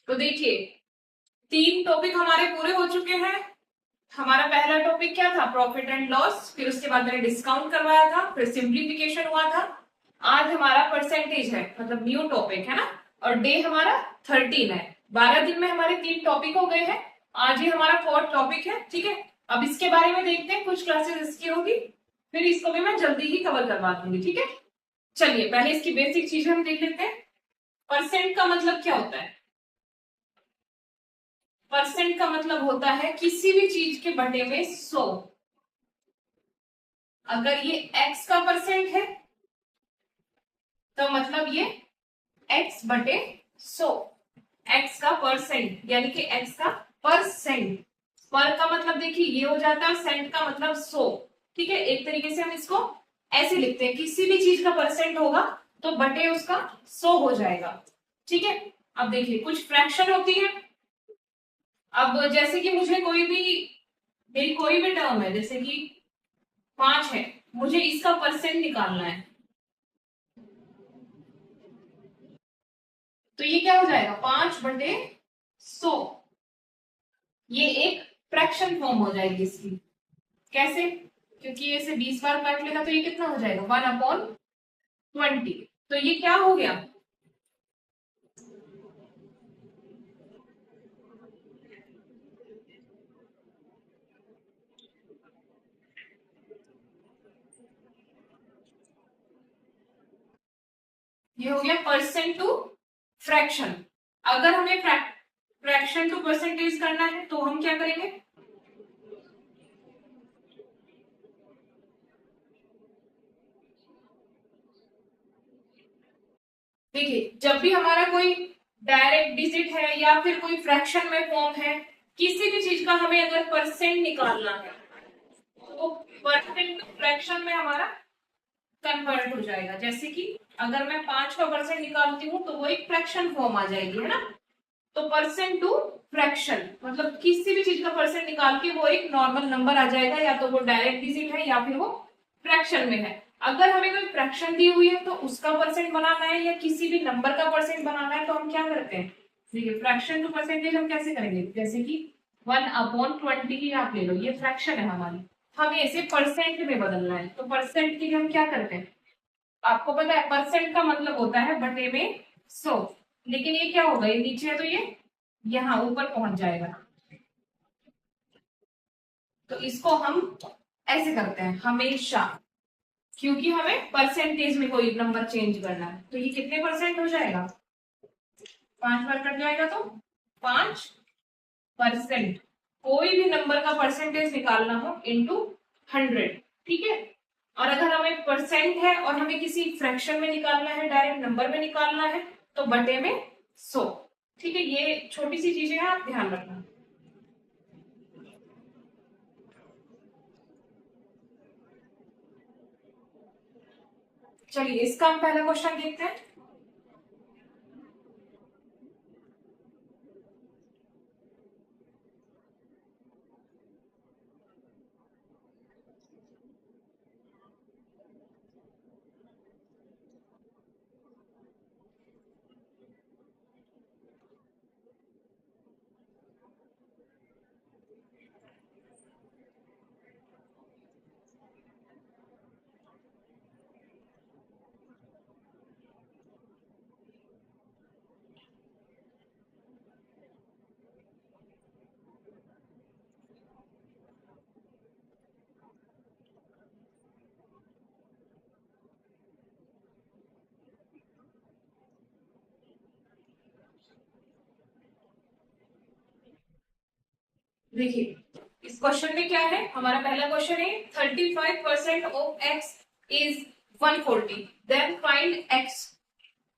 तो देखिए 3 टॉपिक हमारे पूरे हो चुके हैं। हमारा पहला टॉपिक क्या था, प्रॉफिट एंड लॉस, फिर उसके बाद मैंने डिस्काउंट करवाया था, फिर सिंप्लीफिकेशन हुआ था। आज हमारा परसेंटेज है, मतलब न्यू टॉपिक है ना, और डे हमारा 13 है। 12 दिन में हमारे 3 टॉपिक हो गए हैं, आज ही हमारा 4th टॉपिक है। ठीक है, अब इसके बारे में देखते हैं, कुछ क्लासेस इसकी होगी, फिर इसको भी मैं जल्दी ही कवर करवा दूंगी। ठीक है, चलिए पहले इसकी बेसिक चीजें हम देख लेते हैं। परसेंट का मतलब क्या होता है? परसेंट का मतलब होता है किसी भी चीज के बटे में 100। अगर ये x का परसेंट है तो मतलब ये x बटे 100। x का परसेंट यानी कि x का परसेंट। पर का मतलब देखिए ये हो जाता है, सेंट का मतलब 100। ठीक है, एक तरीके से हम इसको ऐसे लिखते हैं, किसी भी चीज का परसेंट होगा तो बटे उसका 100 हो जाएगा। ठीक है, अब देखिए कुछ फ्रैक्शन होती है। अब जैसे कि मुझे मेरी कोई भी टर्म है, जैसे कि 5 है, मुझे इसका परसेंट निकालना है, तो ये क्या हो जाएगा 5/100। ये एक फ्रैक्शन फॉर्म हो जाएगी इसकी। कैसे? क्योंकि ये इसे 20 बार काट लेगा तो ये कितना हो जाएगा 1/20। तो ये क्या हो गया, ये हो गया परसेंट टू फ्रैक्शन। अगर हमें फ्रैक्शन टू परसेंटेज करना है तो हम क्या करेंगे, देखिए जब भी हमारा कोई डायरेक्ट डिजिट है या फिर कोई फ्रैक्शन में फॉर्म है, किसी भी चीज का हमें अगर परसेंट निकालना है तो परसेंट फ्रैक्शन में हमारा कन्वर्ट हो जाएगा। जैसे कि अगर मैं 5 का परसेंट निकालती हूँ तो वो एक फ्रैक्शन फॉर्म आ जाएगी, है ना। तो परसेंट टू फ्रैक्शन मतलब किसी भी चीज का परसेंट निकाल के वो एक नॉर्मल नंबर आ जाएगा, या तो वो डायरेक्ट डिजिट है या फिर वो फ्रैक्शन में है। अगर हमें कोई फ्रैक्शन दी हुई है तो उसका परसेंट बनाना है या किसी भी नंबर का परसेंट बनाना है तो हम क्या करते हैं, देखिए फ्रैक्शन टू परसेंटेज हम कैसे करेंगे, जैसे कि 1/20 ही आप ले लो, ये फ्रैक्शन है हमारी, हमें इसे परसेंट में बदलना है। तो परसेंट के लिए हम क्या करते हैं, आपको पता है परसेंट का मतलब होता है बटे में 100, लेकिन ये क्या होगा, ये नीचे है तो ये यहाँ ऊपर पहुंच जाएगा। तो इसको हम ऐसे करते हैं हमेशा, क्योंकि हमें परसेंटेज में कोई नंबर चेंज करना है। तो ये कितने परसेंट हो जाएगा, 5 बार कट जाएगा तो 5%। कोई भी नंबर का परसेंटेज निकालना हो इंटू 100। ठीक है, और अगर हमें परसेंट है और हमें किसी फ्रैक्शन में निकालना है, डायरेक्ट नंबर में निकालना है, तो बटे में 100। ठीक है, ये छोटी सी चीजें हैं, आप ध्यान रखना। चलिए इसका हम पहला क्वेश्चन देखते हैं। देखिए इस क्वेश्चन में क्या है, हमारा पहला क्वेश्चन है 35% of X is 140, then find X.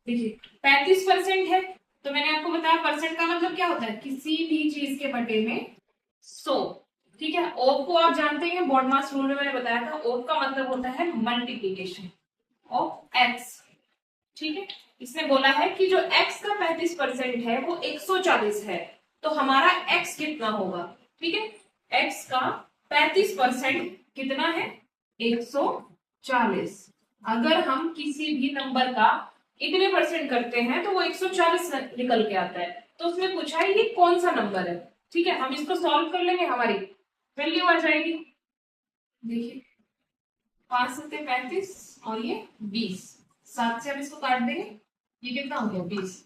देखिए 35% है, तो मैंने आपको बताया परसेंट का मतलब क्या होता है, किसी भी चीज के बटे में 100। ठीक है, ऑफ को आप जानते हैं, बॉड मास रूल में मैंने बताया था, ऑफ का मतलब होता है मल्टीप्लीकेशन ऑफ एक्स। ठीक है, इसने बोला है कि जो x का 35% है वो 140 है, तो हमारा x कितना होगा। ठीक है, x का 35% कितना है 140। अगर हम किसी भी नंबर का इतने परसेंट करते हैं तो वो 140 निकल के आता है। तो उसमें पूछा है ये कौन सा नंबर है। ठीक है, हम इसको सॉल्व कर लेंगे, हमारी वैल्यू आ जाएगी। देखिए 5 सत्ते 35 और ये 20, 7 से हम इसको काट देंगे, ये कितना हो गया 20।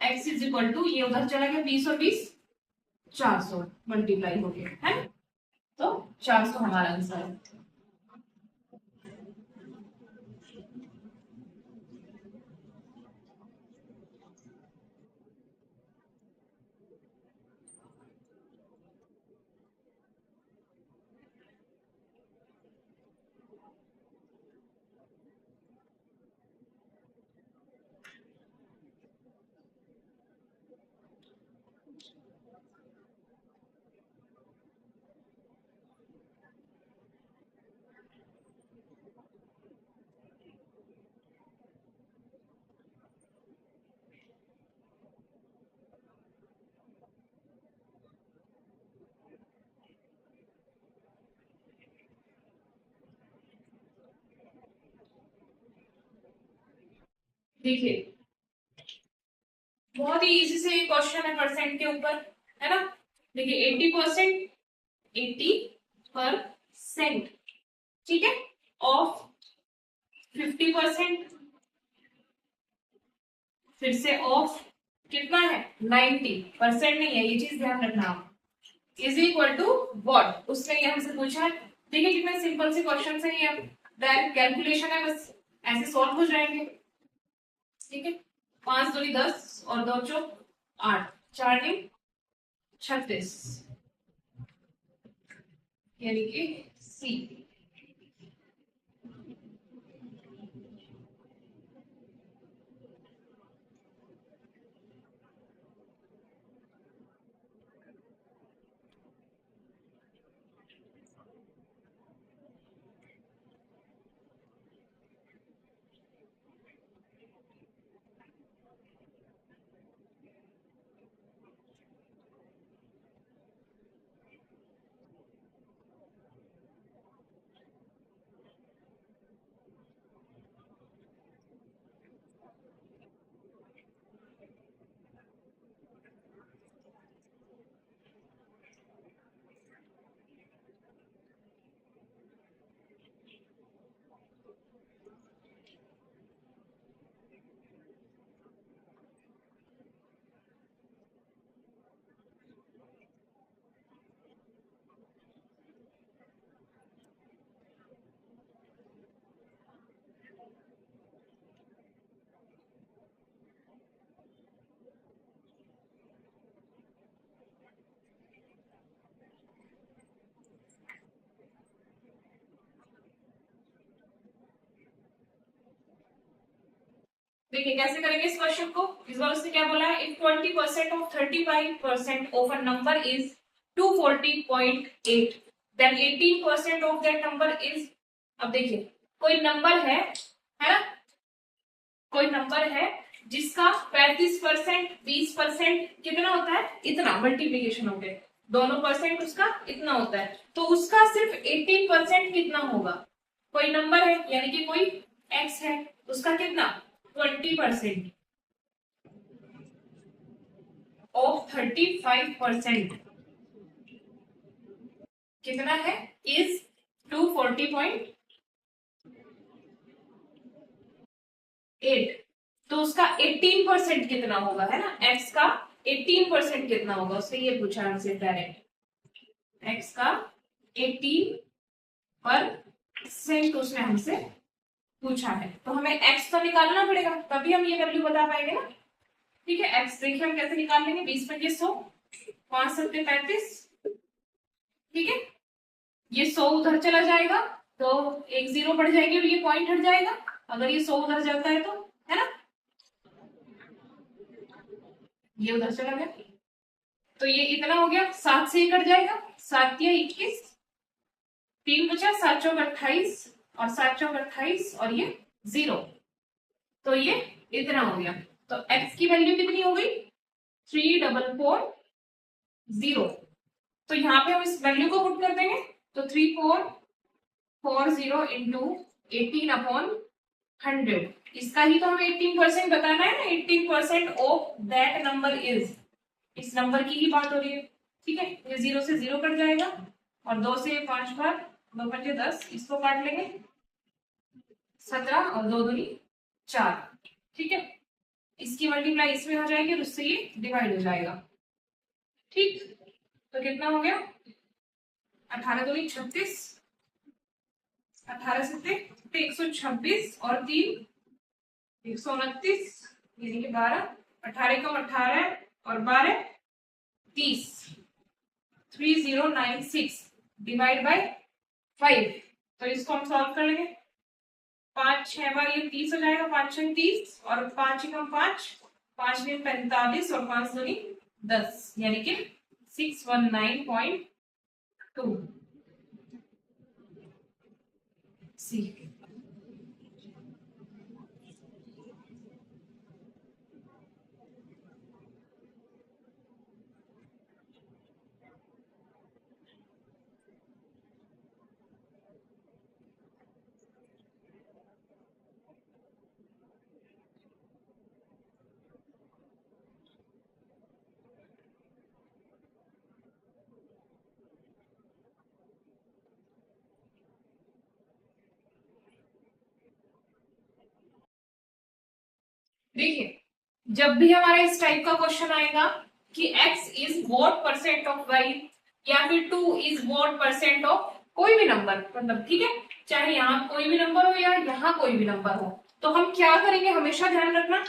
x इज इक्वल टू, ये उधर चला गया 20 और 20 400 मल्टीप्लाई हो गया है, तो 400 हमारा आंसर है। देखिए बहुत ही इजी से ये क्वेश्चन है परसेंट के ऊपर, है ना। देखिए 80%, 80%, ठीक है, ऑफ 50%, फिर से ऑफ कितना है 90%, नहीं है ये चीज ध्यान रखना आप, इज इक्वल टू व्हाट, उसने ये हमसे पूछा है। देखिए कितने सिंपल से क्वेश्चन है ये, डायरेक्ट कैलकुलेशन है, बस ऐसे सॉल्व हो जाएंगे। ठीक है, 5 दूनी 10 और 2 चौक 8, 4 नी 36, यानी कि सी। देखिए कैसे करेंगे इस क्वेश्चन को, इस बार उसने क्या बोला है, if 20% of 35% of a number is 240.8 then 18% of that number is. अब देखिए कोई नंबर है ना, कोई नंबर है जिसका 35%, 20% कितना होता है, इतना मल्टीप्लीकेशन हो गया, दोनों परसेंट उसका इतना होता है, तो उसका सिर्फ 18% कितना होगा। कोई नंबर है यानी कि कोई x है, उसका कितना 20% ऑफ 35% कितना है, इज 240.8, तो उसका 18% कितना होगा, है ना, x का 18% कितना होगा, उससे ये पूछा हमसे डायरेक्ट, x का 18% उसने हमसे पूछा है, तो हमें x तो निकालना पड़ेगा तभी हम ये वैल्यू बता पाएंगे ना। ठीक है, x देखिए हम कैसे निकाल लेंगे, 20 में 100, 5 सत्ते 35, ठीक है, ये 100 उधर चला जाएगा तो एक 0 बढ़ जाएगी और ये पॉइंट हट जाएगा, अगर ये 100 उधर जाता है तो, है ना, ये उधर चला गया, तो ये इतना हो गया, 7 से ये कट जाएगा, 7 या 21, 3 बचा, 7 चौक 28 और 7 चौक 28 और ये 0, तो ये इतना हो गया, तो x की वैल्यू कितनी हो गई 3440, तो यहाँ पे हम इस वैल्यू को पुट कर देंगे, तो 3440 इंटू 18/100, इसका ही तो हमें 18% बताना है ना, 18% ऑफ दैट नंबर इज, इस नंबर की ही बात हो रही है, ठीक है। ये 0 से 0 कट जाएगा और 2 से 5 बार, 2 पंजे 10, इसको काट लेंगे 17 और 2 दूनी 4, ठीक है। इसकी मल्टीप्लाई इसमें हो जाएगी और उससे ये डिवाइड हो जाएगा, ठीक। तो कितना हो गया, 18 दूनी 36, 18 से 126 और 3 129, यानी कि 12, 18 कम 18 और 12 30, 3096 डिवाइड बाय 5। तो इसको हम सॉल्व कर लेंगे, 5 6 बार ये 30 हो जाएगा, 5 6 30 और 5 कम 5, 5 में 45 और 5 दूनी 10, यानी कि 619.2 सी। देखिए, जब भी हमारा इस टाइप का क्वेश्चन आएगा कि x is what percent of y, या फिर 2 इज व्हाट परसेंट ऑफ कोई भी नंबर, मतलब ठीक है, चाहे यहाँ कोई भी नंबर हो या यहाँ कोई भी नंबर हो, तो हम क्या करेंगे, हमेशा ध्यान रखना,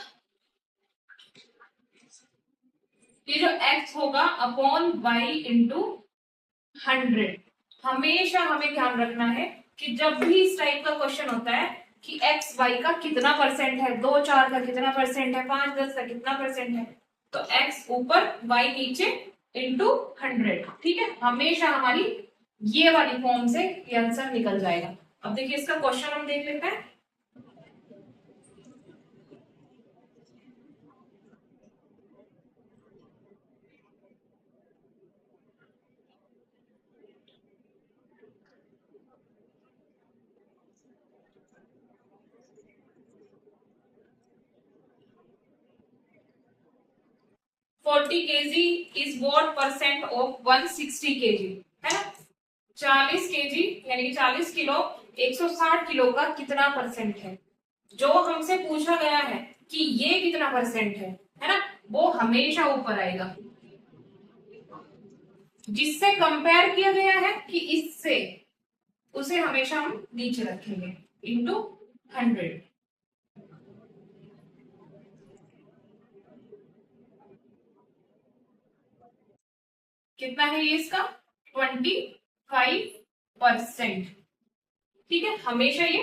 ये जो x होगा अपॉन y इंटू 100। हमेशा हमें ध्यान रखना है कि जब भी इस टाइप का क्वेश्चन होता है कि एक्स वाई का कितना परसेंट है, 2 4 का कितना परसेंट है, 5 10 का कितना परसेंट है, तो एक्स ऊपर वाई नीचे इंटू 100, ठीक है। हमेशा हमारी ये वाली फॉर्म से ये आंसर निकल जाएगा। अब देखिए इसका क्वेश्चन हम देख लेते हैं। 40 kg is what percent of 160 kg, है ना। 40 kg यानी कि 40 किलो 160 किलो का कितना परसेंट है, जो हमसे पूछा गया है कि ये कितना परसेंट है ना, वो हमेशा ऊपर आएगा। जिससे कंपेयर किया गया है कि इससे, उसे हमेशा हम नीचे रखेंगे इंटू 100। कितना है ये इसका, 25%, ठीक है। हमेशा ये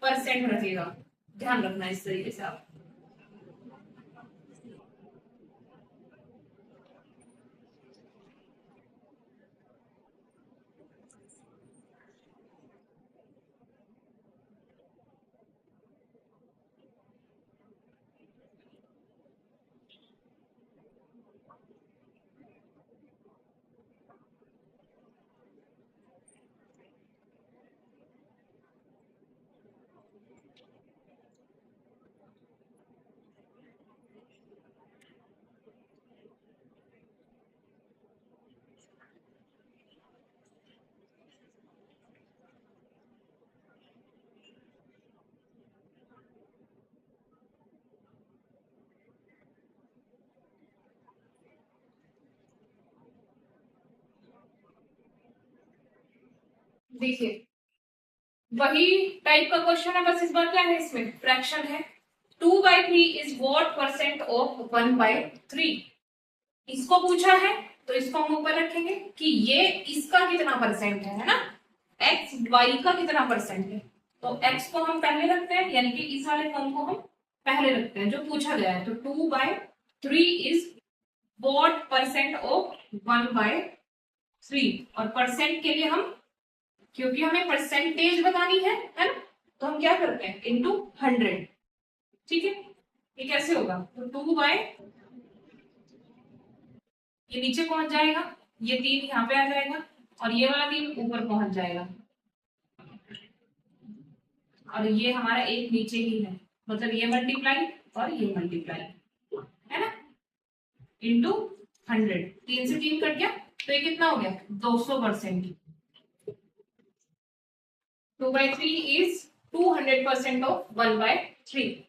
परसेंट रखेगा, ध्यान रखना इस तरीके से आप। देखिए वही टाइप का क्वेश्चन है, बस इस बार क्या है, इसमें फ्रैक्शन है। 2/3 इज व्हाट परसेंट ऑफ 1/3, इसको पूछा है तो इसको हम ऊपर रखेंगे कि ये इसका कितना परसेंट है ना, एक्स वाई का कितना परसेंट है। तो एक्स को हम पहले रखते हैं, यानी कि इस वाले फॉर्म को हम पहले रखते हैं जो पूछा गया है। तो 2/3 इज व्हाट परसेंट ऑफ 1/3, और परसेंट के लिए हम, क्योंकि हमें परसेंटेज बतानी है ना, तो हम क्या करते हैं इंटू 100, ठीक है। ये कैसे होगा, तो 2 बाय, ये नीचे पहुंच जाएगा, ये 3 यहाँ पे आ जाएगा और ये वाला 3 ऊपर पहुंच जाएगा, और ये हमारा एक नीचे ही है, मतलब ये मल्टीप्लाई और ये मल्टीप्लाई, है ना, इंटू 100, 3 से 3 कट गया तो ये कितना हो गया 200%। 2/3 इज 200% ऑफ 1/3।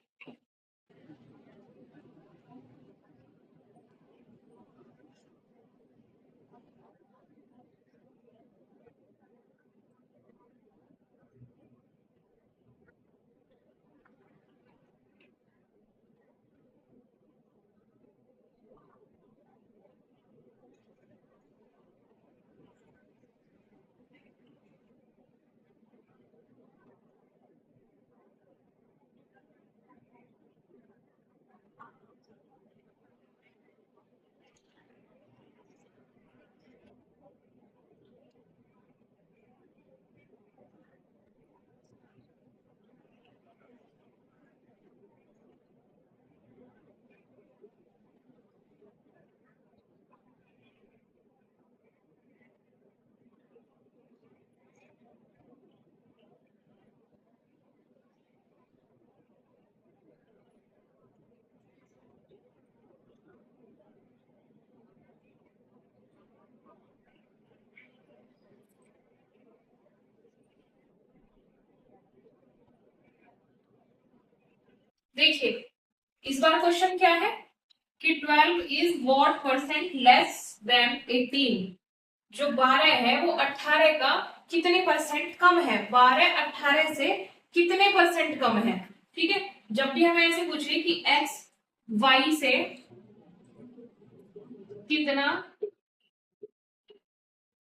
देखिए इस बार क्वेश्चन क्या है कि 12 is what percent less than 18। जो 12 है वो 18 का कितने परसेंट कम है, 12 18 से कितने परसेंट कम है। ठीक है, जब भी हमें ऐसे पूछे कि x y से कितना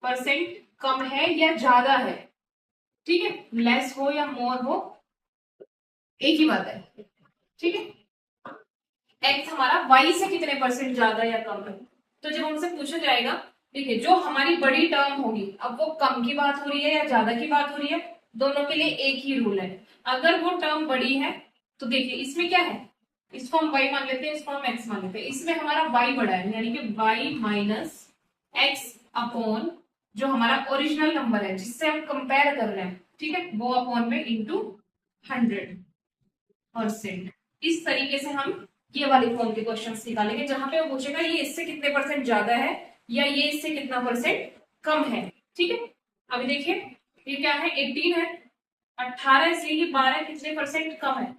परसेंट कम है या ज्यादा है, ठीक है, लेस हो या मोर हो एक ही बात है। ठीक है, एक्स हमारा वाई से कितने परसेंट ज्यादा या कम है। तो जब हमसे पूछा जाएगा, देखिए जो हमारी बड़ी टर्म होगी, अब वो कम की बात हो रही है या ज्यादा की बात हो रही है, दोनों के लिए एक ही रूल है। अगर वो टर्म बड़ी है तो देखिए इसमें क्या है, इसको हम y मान लेते हैं, इसको हम x मान लेते हैं। इसमें हमारा y बड़ा है, यानी कि y माइनस एक्स अपॉन जो हमारा ओरिजिनल नंबर है जिससे हम कंपेयर कर रहे हैं, ठीक है, वो अपॉन में इंटू 100%। इस तरीके से हम ये वाली फॉर्म के क्वेश्चंस निकालेंगे जहां पे वो पूछेगा ये इससे कितने परसेंट ज्यादा है या ये इससे कितना परसेंट कम है। ठीक है, अभी देखिए ये क्या है, 18 है, 18 से ये 12 कितने परसेंट कम है,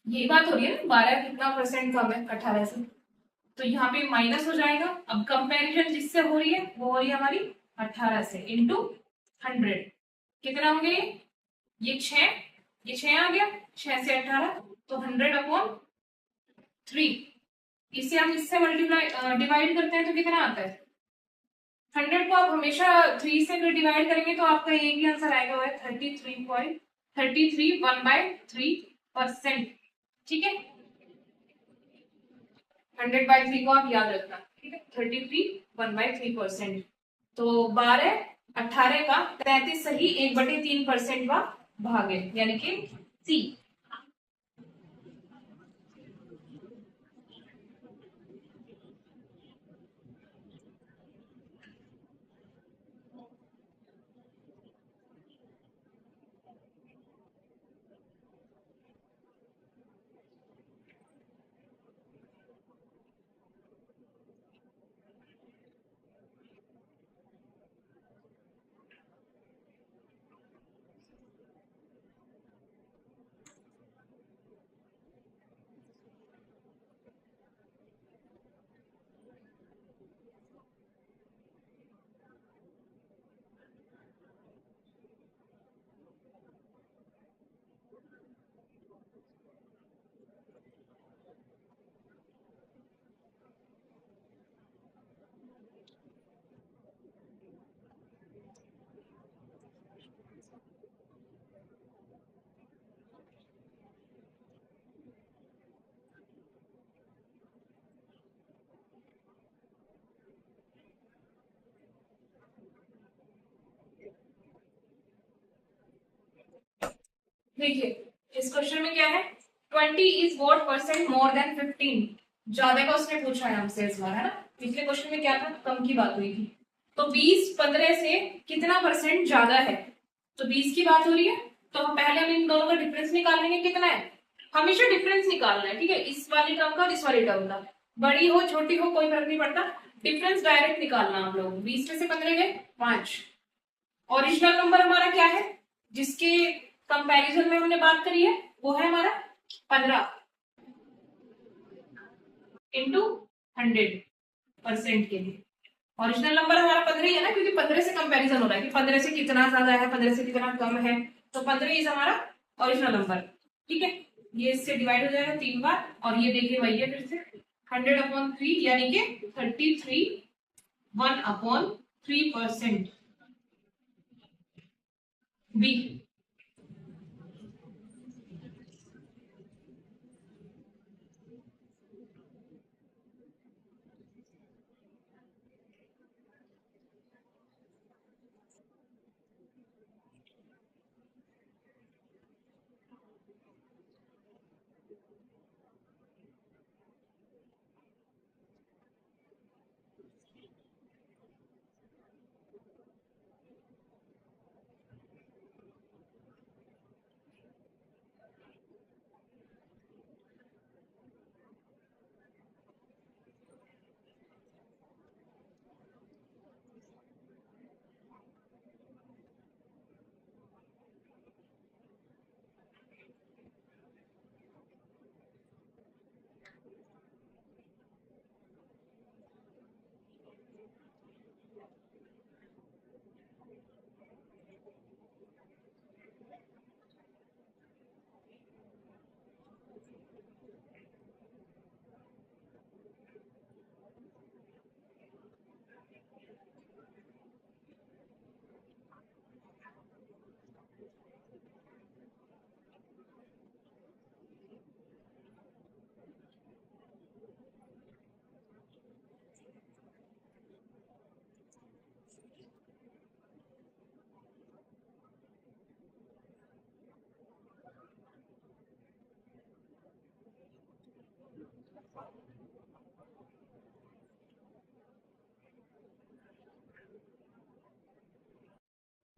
ये बात हो रही है ना, 12 कितना परसेंट कम है 18 से, तो यहाँ पे माइनस हो जाएगा। अब कंपैरिजन जिससे हो रही है वो हो रही है हमारी 18 से इंटू 100, कितना होंगे ये 6, ये 6 आ गया, 6 से 18 तो 100/3। इसे हम इससे मल्टीप्लाई डिवाइड करते हैं तो कितना आता है, 100 को आप हमेशा 3 से अगर डिवाइड करेंगे तो आपका एक ही आंसर आएगा, वो है 33.33 1/3%। ठीक है, 100/3 को आप याद रखना, ठीक है, 33 1/3%। तो 12 18 का 33 सही 1/3% का भाग है, यानी कि सी। देखिए इस क्वेश्चन में क्या है, 20 is what percent more than 15। ज्यादा का उसने पूछा है हमसे इस बार, है ना। पिछले क्वेश्चन में क्या था, कम की बात हुई थी। तो 20 15 से कितना परसेंट ज्यादा है, तो 20 की बात हो रही है, तो हम पहले हम इन दोनों का डिफरेंस निकाल लेंगे, कितना है, हमेशा डिफरेंस निकालना है, ठीक है, इस वाली टर्म का और इस वाली टर्म का। बड़ी हो छोटी हो कोई फर्क नहीं पड़ता, डिफरेंस डायरेक्ट निकालना हम लोग। 20 में से 15 गए 5। ओरिजिनल नंबर हमारा क्या है जिसके कंपैरिजन में हमने बात करी है, वो है हमारा 15 इंटू 100% के लिए। ओरिजिनल नंबर हमारा 15 ही है ना, क्योंकि 15 से कंपैरिजन हो रहा है कि 15 से कितना ज्यादा है 15 से कितना कम है, तो 15 इज हमारा ओरिजिनल नंबर। ठीक है, ये इससे डिवाइड हो जाएगा 3 बार, और ये देखिए वही है फिर से 100/3 यानी कि 33 1/3%। बी।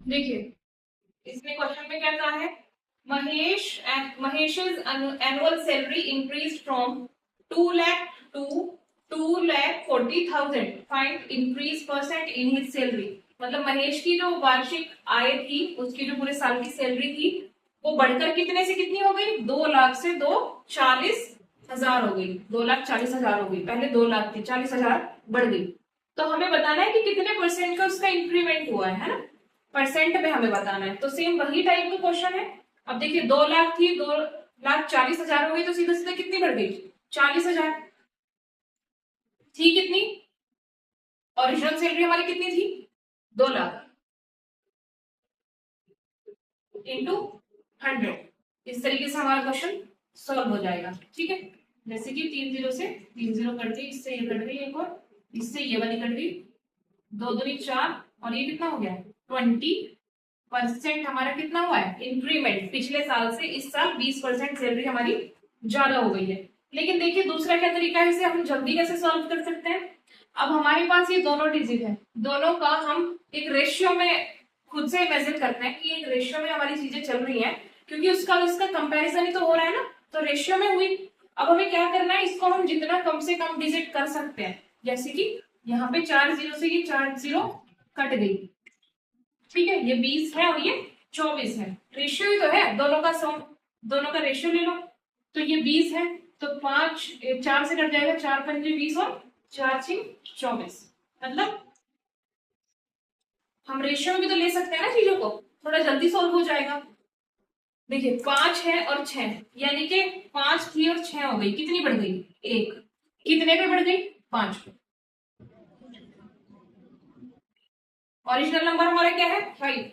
देखिए इसमें क्वेश्चन में क्या कहा है, Mahesh annual salary increase from 2 lakh to 2,40,000, find increase percent in his salary. मतलब महेश की जो वार्षिक आय थी, उसकी जो पूरे साल की सैलरी थी, वो बढ़कर कितने से कितनी हो गई, 2 लाख से 2,40,000 हो गई, 2,40,000 हो गई। पहले 2 लाख थी, 40,000 बढ़ गई। तो हमें बताना है कि कितने परसेंट का उसका इंक्रीमेंट हुआ है ना, परसेंट में हमें बताना है। तो सेम वही टाइप का क्वेश्चन है। अब देखिए 2 लाख थी, 2,40,000 हो गई, तो सीधा सीधा कितनी बढ़ गई, 40,000 थी। कितनी ओरिजिनल सैलरी हमारी कितनी थी, 2 लाख इंटू 100। इस तरीके से हमारा क्वेश्चन सॉल्व हो जाएगा। ठीक है, जैसे कि 3 जीरो से 3 जीरो कट गई, इससे ये कट गई एक और, इससे ये वाली कट गई, 2 दूनी 4, और ये कितना हो गया 20% हमारा कितना हुआ है इंक्रीमेंट। पिछले साल से इस साल 20% सैलरी हमारी ज्यादा हो गई है। लेकिन देखिए दूसरा क्या तरीका है, इसे हम जल्दी कैसे सॉल्व कर सकते हैं। अब हमारे पास ये दोनों डिजिट है, दोनों का हम एक रेशियो में खुद से इमेजिन करते हैं कि एक रेशियो में हमारी चीजें चल रही हैं, क्योंकि उसका उसका कंपैरिजन ही तो हो रहा है ना, तो रेशियो में हुई। अब हमें क्या करना है, इसको हम जितना कम से कम डिजिट कर सकते हैं, जैसे कि यहाँ पे 4 जीरो से ये 4 जीरो कट गई। ठीक है, ये 20 है और ये 24 है, रेशियो ही तो है दोनों का सम, दोनों का रेशियो ले लो। तो ये 20 है, तो 4 से कट जाएगा, 4 पंजे 20 और 4 6 24। मतलब हम रेशियो में भी तो ले सकते हैं ना चीजों को, थोड़ा जल्दी सॉल्व हो जाएगा। देखिए 5 है और 6, यानी कि 5 थी और 6 हो गई, कितनी बढ़ गई, 1। कितने पे बढ़ गई, 5 पे। ओरिजिनल नंबर हमारा क्या है 5,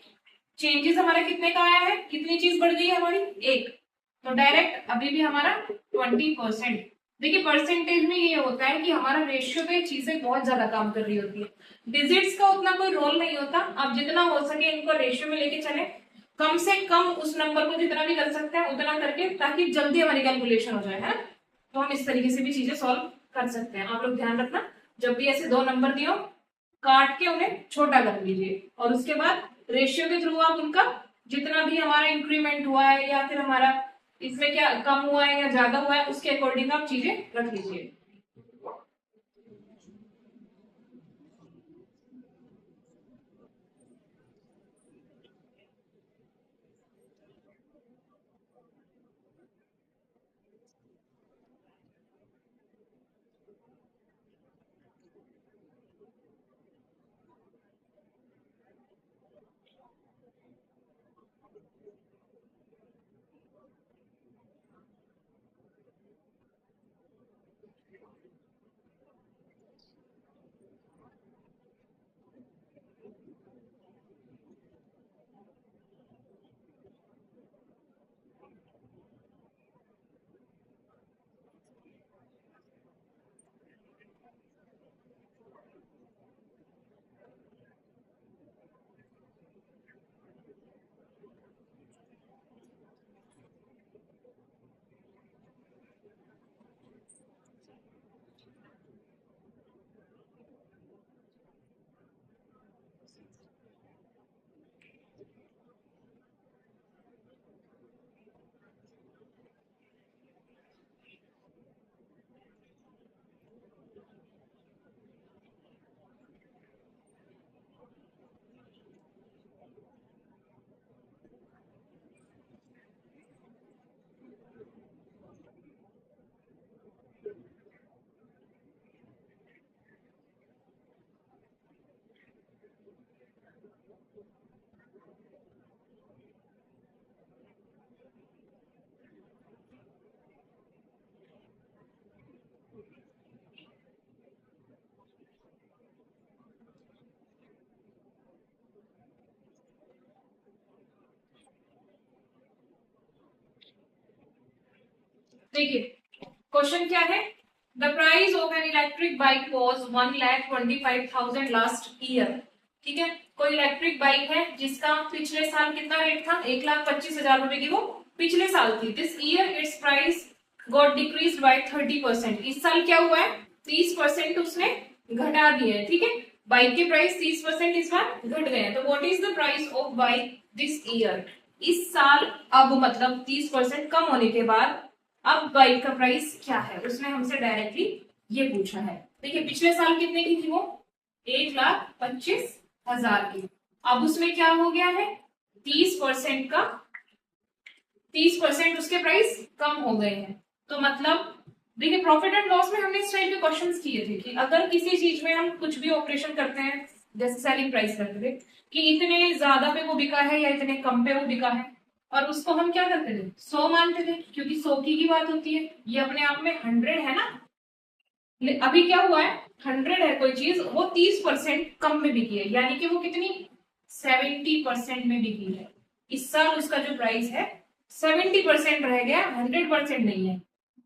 चेंजेस हमारा कितने का आया है, कितनी चीज बढ़ गई है हमारी, 1। तो डायरेक्ट अभी भी हमारा 20%। देखिए परसेंटेज में ये होता है कि हमारा रेशियो पे चीजें बहुत ज्यादा काम कर रही होती है, डिजिट्स का उतना कोई रोल नहीं होता। आप जितना हो सके इनको रेशियो में लेके चले, कम से कम उस नंबर को जितना भी कर सकते हैं उतना करके, ताकि जल्दी हमारी कैलकुलेशन हो जाए, है ना। तो हम इस तरीके से भी चीजें सॉल्व कर सकते हैं। आप लोग ध्यान रखना, जब भी ऐसे दो नंबर दियो, काट के उन्हें छोटा कर लीजिए, और उसके बाद रेशियो के थ्रू आप उनका जितना भी हमारा इंक्रीमेंट हुआ है या फिर हमारा इसमें क्या कम हुआ है या ज्यादा हुआ है, उसके अकॉर्डिंग आप चीजें रख लीजिए। देखिए क्वेश्चन क्या है, the price of an electric bike was 1,25,000 last year. ठीक है, कोई इलेक्ट्रिक बाइक है जिसका पिछले साल कितना रेट था, 1,25,000 रुपए की वो पिछले साल थी। This year it's price got decrease by 30%। इस साल क्या हुआ है, 30% उसने घटा दिए है। ठीक है, बाइक के प्राइस 30% इस बार घट गए हैं। तो what is the price of bike this year, इस साल अब मतलब 30% कम होने के बाद अब बाइक का प्राइस क्या है, उसने हमसे डायरेक्टली ये पूछा है। देखिए पिछले साल कितने की थी वो, 1,25,000 की। अब उसमें क्या हो गया है, 30% का 30% उसके प्राइस कम हो गए हैं। तो मतलब देखिए प्रॉफिट एंड लॉस में हमने इस टाइप के क्वेश्चंस किए थे कि अगर किसी चीज में हम कुछ भी ऑपरेशन करते हैं, जैसे सेलिंग प्राइस करते थे कि इतने ज्यादा पे वो बिका है या इतने कम पे वो बिका है, और उसको हम क्या करते थे, 100 मानते थे क्योंकि 100 की बात होती है, ये अपने आप में 100 है ना। अभी क्या हुआ है, 100 है कोई चीज, वो 30% कम में बिकी है, यानी कि वो कितनी 70% में बिकी है। इस साल उसका जो प्राइस है 70% रह गया, 100% नहीं है।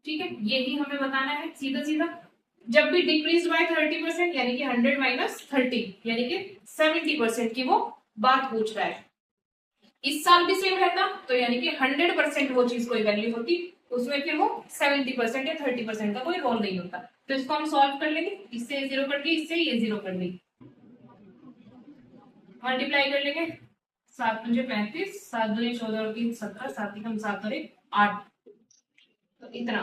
ठीक है, यही हमें बताना है सीधा सीधा। जब भी डिक्रीज बाय 30% यानी कि 100 माइनस 30 यानी कि 70% की वो बात पूछ रहा है। इस साल भी सेम रहता तो यानी कि 100% वो चीज कोई वैल्यू होती, उसमें फिर वो 70% या 30% का कोई रोल नहीं होता। तो इसको हम सॉल्व कर लेंगे, इससे ये जीरो कर दी, इससे ये जीरो कर दी, मल्टीप्लाई कर लेंगे। 7×5 = 35, 7×2 = 14 और 3 17, 7 × 7 और 1 8। तो इतना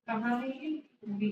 कहाँ है ये बी।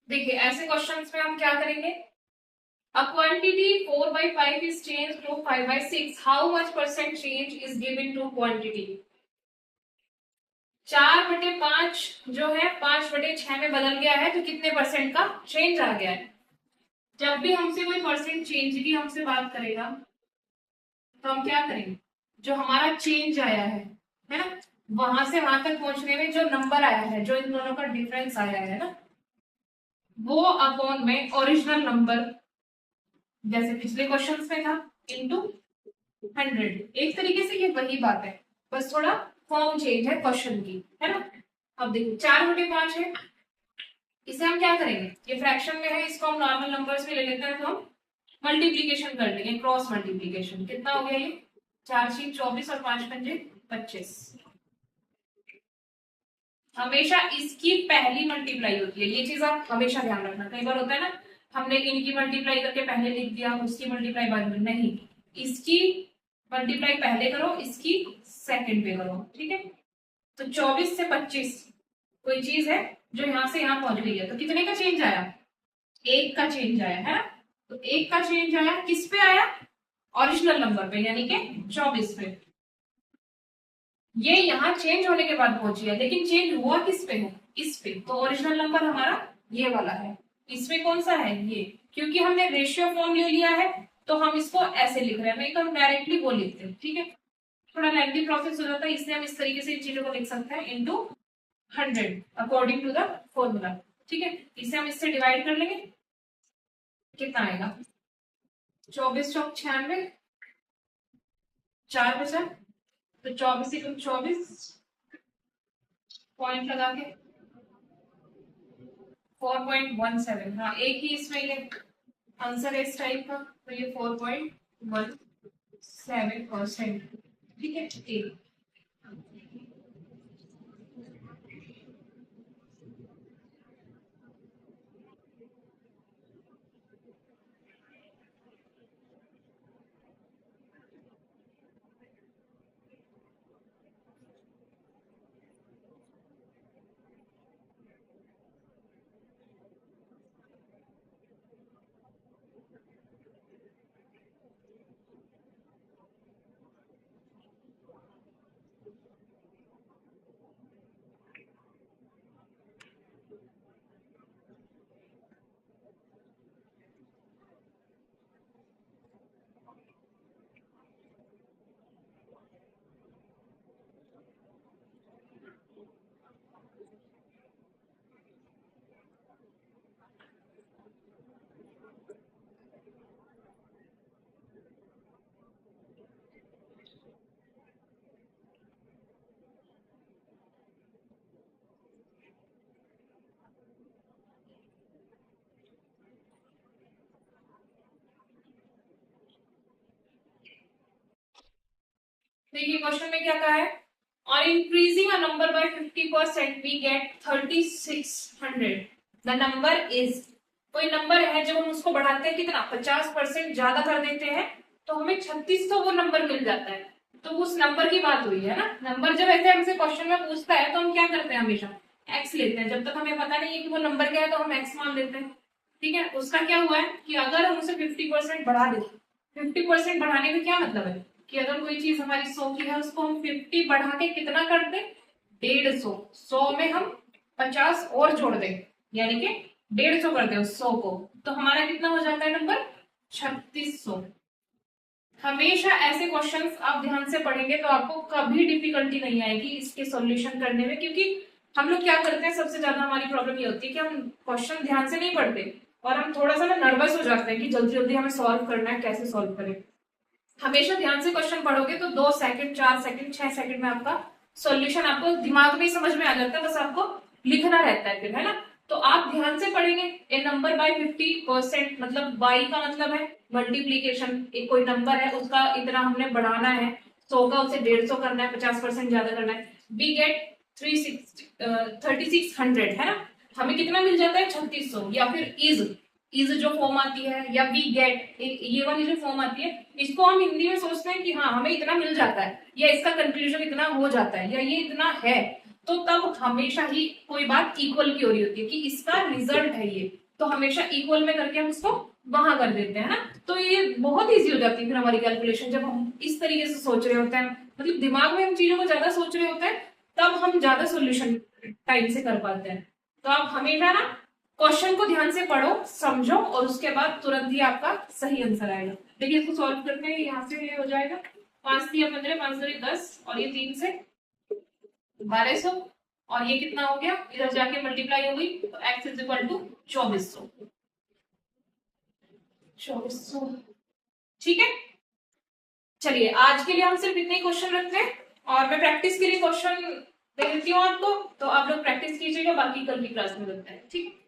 देखिए ऐसे क्वेश्चंस में हम क्या करेंगे, a quantity 4/5 is changed to 5/6, how much percent change is given to quantity। 4/5 जो है 5/6 में बदल गया है, तो कितने परसेंट का चेंज आ गया है। जब भी हमसे कोई परसेंट चेंज की हमसे बात करेगा तो हम क्या करेंगे, जो हमारा चेंज आया है ना, वहां से वहां तक पहुंचने में जो नंबर आया है, जो इन दोनों का डिफरेंस आया है ना, वो अपॉन में ओरिजिनल नंबर, जैसे पिछले क्वेश्चन में था, इनटू 100। एक तरीके से ये वही बात है, बस थोड़ा फॉर्म चेंज है क्वेश्चन की, है ना। अब देखिए 4/5 है, इसे हम क्या करेंगे, ये फ्रैक्शन में है, इसको हम नॉर्मल नंबर्स में ले लेते हैं, तो हम मल्टीप्लीकेशन कर लेंगे, क्रॉस मल्टीप्लीकेशन। कितना हो गया ये, 4×6 = 24 और 5×5 = 25। हमेशा इसकी पहली मल्टीप्लाई होती है, ये चीज आप हमेशा ध्यान रखना। कई बार होता है ना, हमने इनकी मल्टीप्लाई करके पहले लिख दिया, उसकी मल्टीप्लाई बाद में, नहीं, इसकी मल्टीप्लाई पहले करो, इसकी सेकंड पे करो, ठीक है। तो 24 से 25 कोई चीज है जो यहां से यहां पहुंच गई है, तो कितने का चेंज आया? 1 का चेंज आया है ना। तो 1 का चेंज आया, किस पे आया? ओरिजिनल नंबर पे, यानी कि 24 पे। ये यहाँ चेंज होने के बाद पहुंची है, लेकिन चेंज हुआ किस पे है? इस पे। तो ओरिजिनल नंबर हमारा ये वाला है। इसमें कौन सा है? ये। क्योंकि हमने रेशियो फॉर्म ले लिया है तो हम इसको ऐसे लिख रहे हैं, नहीं तो हम डायरेक्टली वो लिखते हैं, ठीक है। थोड़ा लेंथी प्रोसेस हो जाता है, इसलिए हम इस तरीके से इन चीजों को लिख सकते हैं, into 100 according to the formula, ठीक है। इसे हम इससे डिवाइड कर लेंगे, कितना आएगा? 24 चौक 96, 4 बचा, तो 24 एकम 24, पॉइंट लगा के 4.17। हाँ, एक ही इसमें ये आंसर है इस टाइप का, तो ये 4.17%, ठीक है। एक देखिए क्वेश्चन में क्या कहा है, और increasing a number by 50% we get 3600। The number is, कोई नंबर है जब हम उसको बढ़ाते हैं कितना, 50% ज्यादा कर देते हैं तो हमें 3600 वो नंबर मिल जाता है। तो उस नंबर की बात हुई है ना। नंबर जब ऐसे हमसे क्वेश्चन में पूछता है तो हम क्या करते हैं, हमेशा एक्स लेते हैं। जब तक हमें पता नहीं है कि वो नंबर क्या है तो हम एक्स मान लेते हैं, ठीक है। उसका क्या हुआ है कि अगर हम उसे 50% बढ़ा दें, 50% बढ़ाने का क्या मतलब है कि अगर कोई चीज हमारी 100 की है उसको हम 50 बढ़ा के कितना कर दें, 150। 100 में हम 50 और जोड़ दें, यानी कि 150 कर दें उस 100 को, तो हमारा कितना हो जाता है नंबर, 3600। हमेशा ऐसे क्वेश्चंस आप ध्यान से पढ़ेंगे तो आपको कभी डिफिकल्टी नहीं आएगी इसके सॉल्यूशन करने में। क्योंकि हम लोग क्या करते हैं, सबसे ज्यादा हमारी प्रॉब्लम ये होती है कि हम क्वेश्चन ध्यान से नहीं पढ़ते और हम थोड़ा सा ना नर्वस हो जाते हैं कि जल्दी जल्दी हमें सॉल्व करना है, कैसे सॉल्व करें। हमेशा ध्यान से क्वेश्चन पढ़ोगे तो 2 सेकंड, 4 सेकंड, 6 सेकंड में आपका सॉल्यूशन आपको दिमाग में ही समझ में आ जाता है, बस आपको लिखना रहता है फिर, है ना। तो आप ध्यान से पढ़ेंगे, ए नंबर बाय 50%, मतलब बाई का मतलब है मल्टीप्लीकेशन। एक कोई नंबर है उसका इतना हमने बढ़ाना है, 100 का उसे 150 करना है, 50% ज्यादा करना है। वी गेट 3600, है ना। हमें कितना मिल जाता है, 3600। या फिर इज जो फॉर्म आती है, या वी गेट, ये वाली जो फॉर्म आती है, इसको हम हिंदी में सोचते हैं कि हाँ हमें इतना मिल जाता है, या इसका कंक्लूजन इतना हो जाता है, या ये इतना है, तो तब हमेशा ही कोई बात इक्वल की हो रही होती है कि इसका रिजल्ट है ये, तो हमेशा इक्वल में करके हम इसको वहां कर देते हैं ना। तो ये बहुत इजी हो जाती है फिर हमारी कैलकुलेशन, जब हम इस तरीके से सोच रहे होते हैं, मतलब दिमाग में हम चीजों को ज्यादा सोच रहे होते हैं, तब हम ज्यादा सोल्यूशन टाइम से कर पाते हैं। तो आप हमेशा ना क्वेश्चन को ध्यान से पढ़ो, समझो, और उसके बाद तुरंत ही आपका सही आंसर आएगा। देखिए इसको सॉल्व करते हैं, यहाँ से ये हो जाएगा 5 3 15, 5 2 10, और ये 3 से 1200, और ये कितना हो गया, इधर जाके मल्टीप्लाई हो गई, तो x इज इक्वल टू 2400। 2400, ठीक है। चलिए आज के लिए हम सिर्फ इतने ही क्वेश्चन रखते हैं, और मैं प्रैक्टिस के लिए क्वेश्चन दे देती हूँ आपको, तो आप लोग प्रैक्टिस कीजिएगा, बाकी कल की क्लास में रखते हैं, ठीक है।